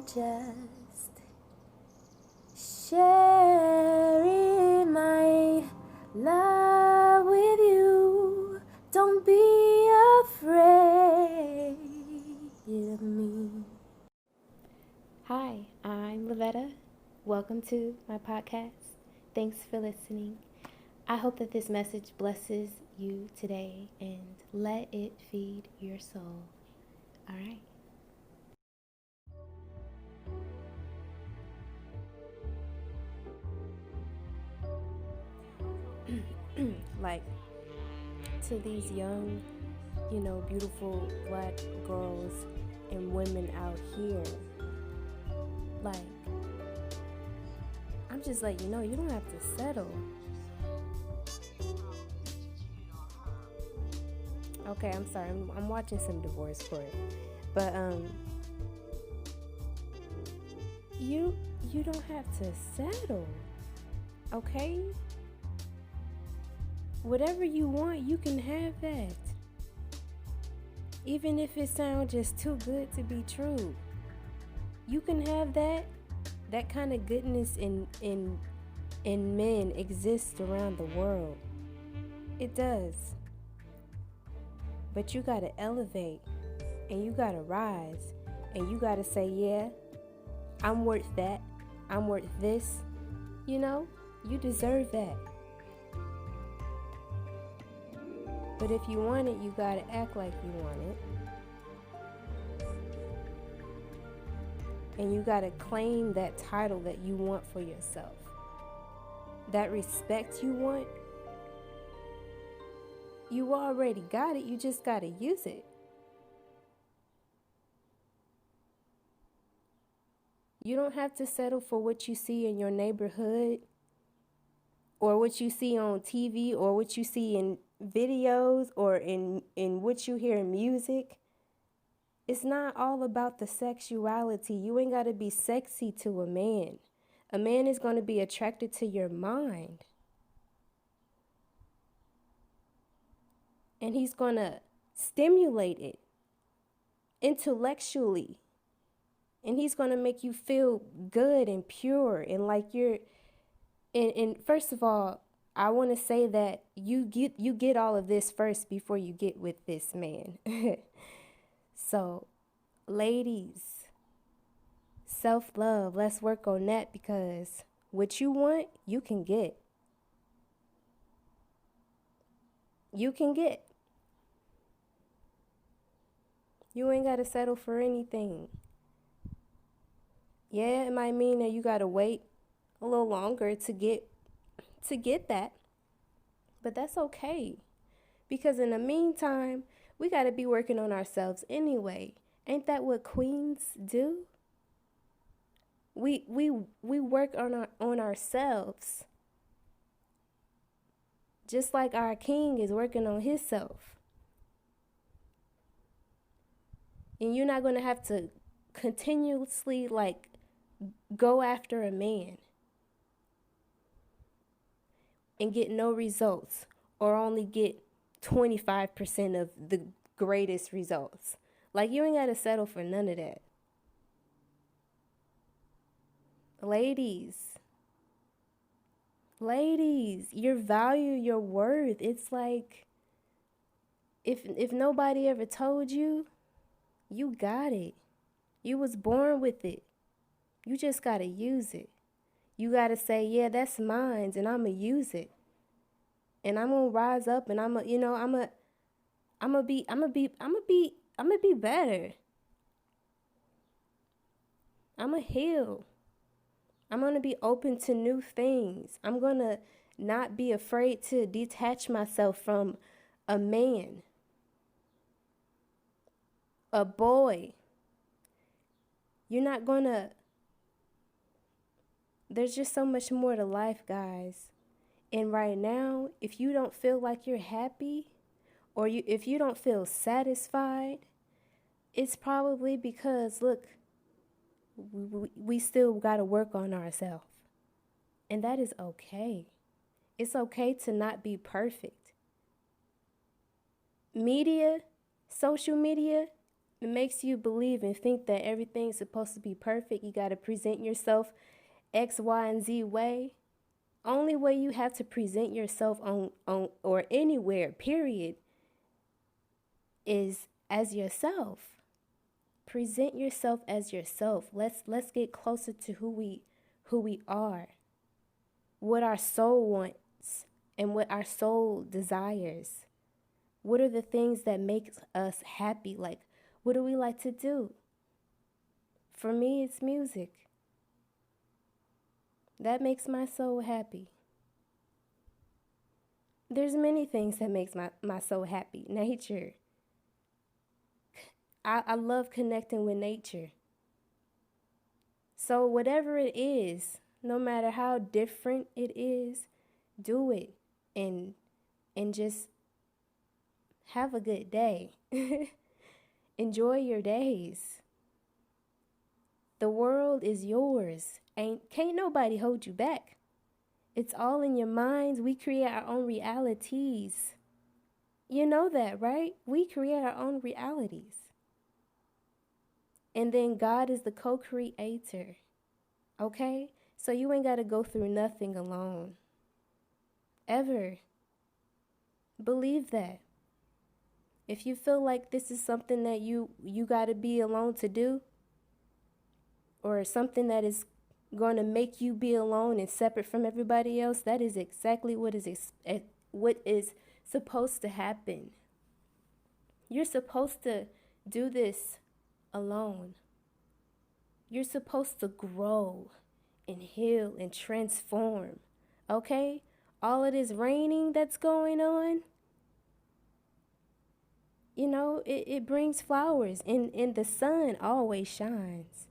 just sharing my love with you. Don't be afraid of me. Hi, I'm Lavetta. Welcome to my podcast. Thanks for listening. I hope that this message blesses you today and let it feed your soul. All right. Like, to these young, beautiful black girls and women out here, like, I'm just like, you don't have to settle. Okay, I'm sorry, I'm watching some divorce court, but you don't have to settle, okay? Whatever you want, you can have that. Even if it sounds just too good to be true, you can have that. That kind of goodness in men exists around the world. It does. But you gotta elevate, and you gotta rise, and you gotta say, yeah, I'm worth that. I'm worth this. You deserve that. But if you want it, you gotta act like you want it. And you gotta claim that title that you want for yourself. That respect you want, you already got it. You just gotta use it. You don't have to settle for what you see in your neighborhood, or what you see on TV, or what you see in videos, or in what you hear in music. It's not all about the sexuality. You ain't got to be sexy to a man. A man is going to be attracted to your mind. And he's going to stimulate it intellectually. And he's going to make you feel good and pure and like you're... And first of all, I want to say that you get all of this first before you get with this man. So, ladies, self-love, let's work on that, because what you want, you can get. You can get. You ain't got to settle for anything. Yeah, it might mean that you got to wait a little longer to get that. But that's okay. Because in the meantime, we got to be working on ourselves anyway. Ain't that what queens do? We work on ourselves. Just like our king is working on himself. And you're not going to have to continuously go after a man and get no results, or only get 25% of the greatest results. You ain't got to settle for none of that. Ladies, your value, your worth, it's like, if nobody ever told you, you got it. You was born with it. You just got to use it. You got to say, yeah, that's mine, and I'm going to use it. And I'm going to rise up, and I'm going to be better. I'm going to heal. I'm going to be open to new things. I'm going to not be afraid to detach myself from a man, a boy. You're not going to... There's just so much more to life, guys. And right now, if you don't feel like you're happy, or if you don't feel satisfied, it's probably because, look, we still got to work on ourselves. And that is okay. It's okay to not be perfect. Social media, It makes you believe and think that everything's supposed to be perfect. You got to present yourself X, Y, and Z way. Only way you have to present yourself on or anywhere, period, is as yourself. Present yourself as yourself. Let's get closer to who we are. What our soul wants and what our soul desires. What are the things that make us happy? Like, what do we like to do? For me, it's music. That makes my soul happy. There's many things that makes my soul happy. Nature. I love connecting with nature. So whatever it is, no matter how different it is, do it and just have a good day. Enjoy your days. The world is yours. Can't nobody hold you back. It's all in your minds. We create our own realities. You know that, right? We create our own realities. And then God is the co-creator. Okay? So you ain't got to go through nothing alone. Ever. Believe that. If you feel like this is something that you got to be alone to do, or something that is going to make you be alone and separate from everybody else, that is exactly what is supposed to happen. You're supposed to do this alone. You're supposed to grow and heal and transform. Okay? All of this raining that's going on, you know, it brings flowers, and the sun always shines,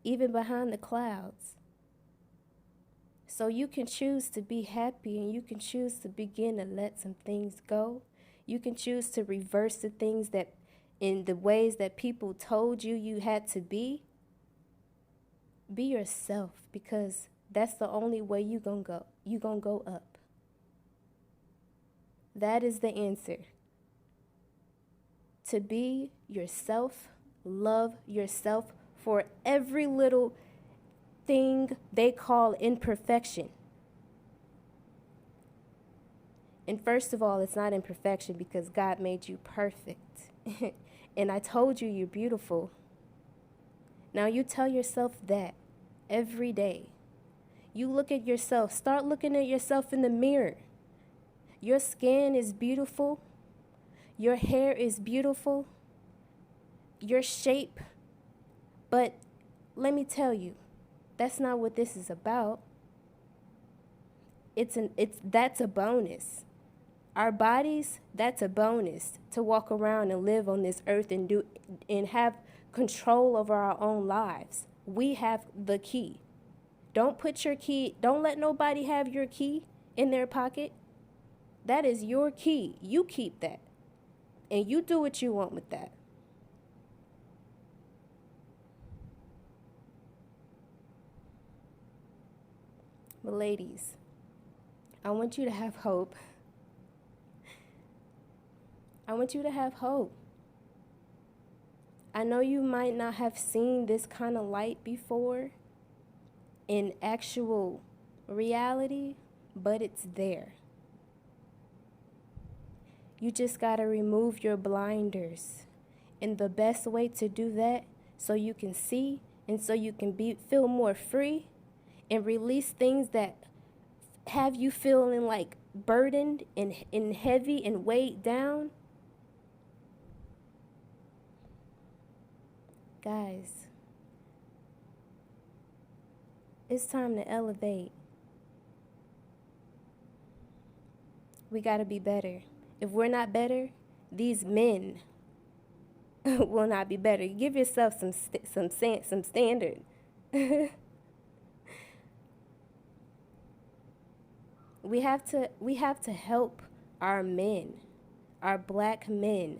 even behind the clouds. So you can choose to be happy, and you can choose to begin to let some things go. You can choose to reverse the things that in the ways that people told you had to be. Be yourself, because that's the only way you gonna go. You gonna go up. That is the answer. To be yourself, love yourself for every little thing they call imperfection. And first of all, it's not imperfection, because God made you perfect. And I told you you're beautiful. Now you tell yourself that every day. You look at yourself. Start looking at yourself in the mirror. Your skin is beautiful. Your hair is beautiful. Your shape. But let me tell you, that's not what this is about. That's a bonus. Our bodies, that's a bonus to walk around and live on this earth and have control over our own lives. We have the key. Don't let nobody have your key in their pocket. That is your key. You keep that. And you do what you want with that. But ladies, I want you to have hope. I want you to have hope. I know you might not have seen this kind of light before in actual reality, but it's there. You just got to remove your blinders. And the best way to do that, so you can see and so you can feel more free and release things that have you feeling like burdened and heavy and weighed down. Guys, it's time to elevate. We got to be better. If we're not better, these men will not be better. Give yourself some standard. We have to help our men, our black men.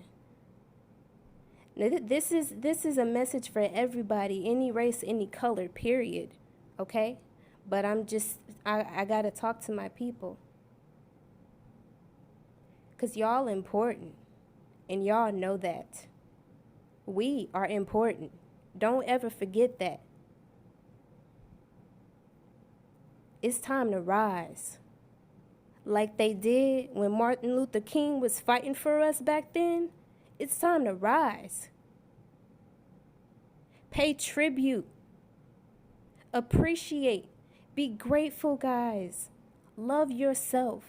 Now, this is a message for everybody, any race, any color, period. Okay? But I got to talk to my people. Because y'all important. And y'all know that. We are important. Don't ever forget that. It's time to rise. Like they did when Martin Luther King was fighting for us back then. It's time to rise. Pay tribute. Appreciate. Be grateful, guys. Love yourself.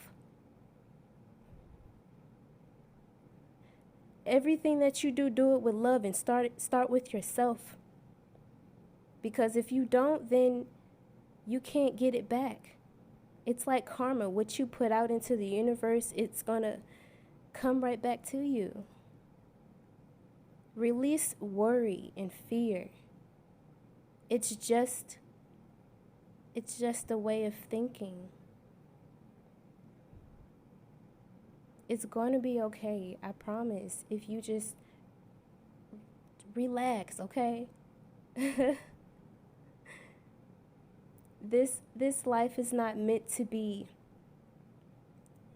Everything that you do, do it with love, and start with yourself. Because if you don't, then you can't get it back. It's like karma. What you put out into the universe, it's gonna come right back to you. Release worry and fear. It's just a way of thinking. It's going to be okay, I promise, if you just relax, okay? This life is not meant to be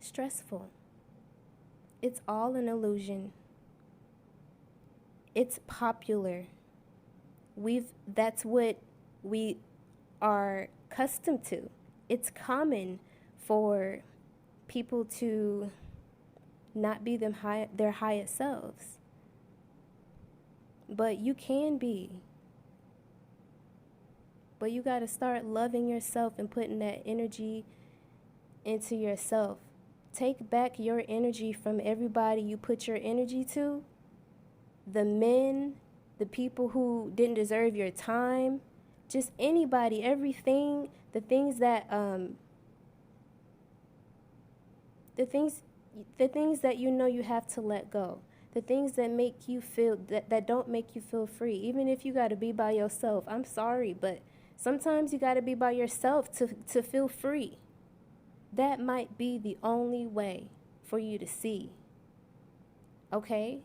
stressful. It's all an illusion. It's popular. That's what we are accustomed to. It's common for people to not be their highest selves. But you can be. But you got to start loving yourself and putting that energy into yourself. Take back your energy from everybody you put your energy to. The men, the people who didn't deserve your time, just anybody, everything, the things that you know you have to let go. The things that make you feel that don't make you feel free. Even if you got to be by yourself. I'm sorry, but sometimes you got to be by yourself to feel free. That might be the only way for you to see. Okay?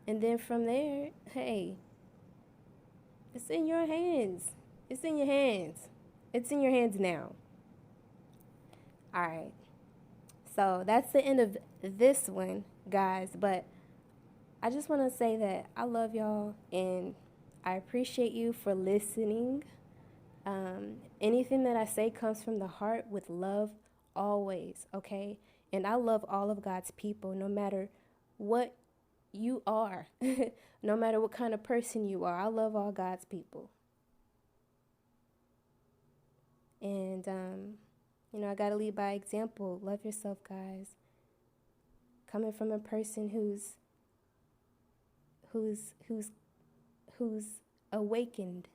And then from there, hey, it's in your hands. It's in your hands. It's in your hands now. All right. So that's the end of this one, guys. But I just want to say that I love y'all and I appreciate you for listening. Anything that I say comes from the heart with love always, okay? And I love all of God's people, no matter what you are, no matter what kind of person you are. I love all God's people. And, I got to lead by example. Love yourself, guys. Coming from a person who's awakened,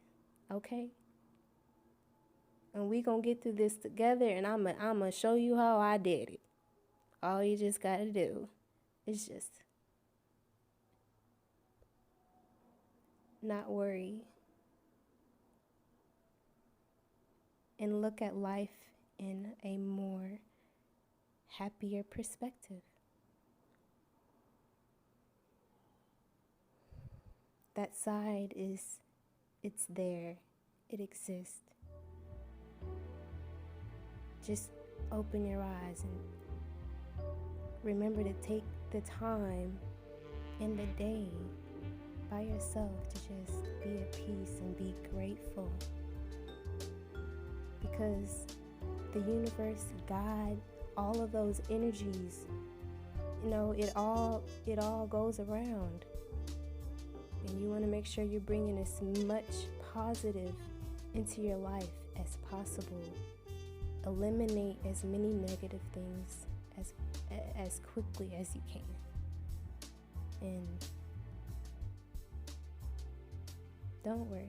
okay? And we gonna get through this together, and I'm gonna show you how I did it. All you just gotta do is just not worry and look at life in a more happier perspective. That side it's there. It exists. Just open your eyes and remember to take the time in the day by yourself to just be at peace and be grateful. Because the universe, God, all of those energies, it all goes around. And you want to make sure you're bringing as much positive into your life as possible. Eliminate as many negative things as quickly as you can. And don't worry.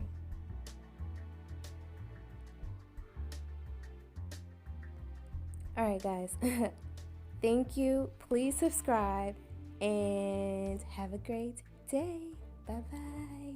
All right, guys. Thank you. Please subscribe and have a great day. Bye-bye.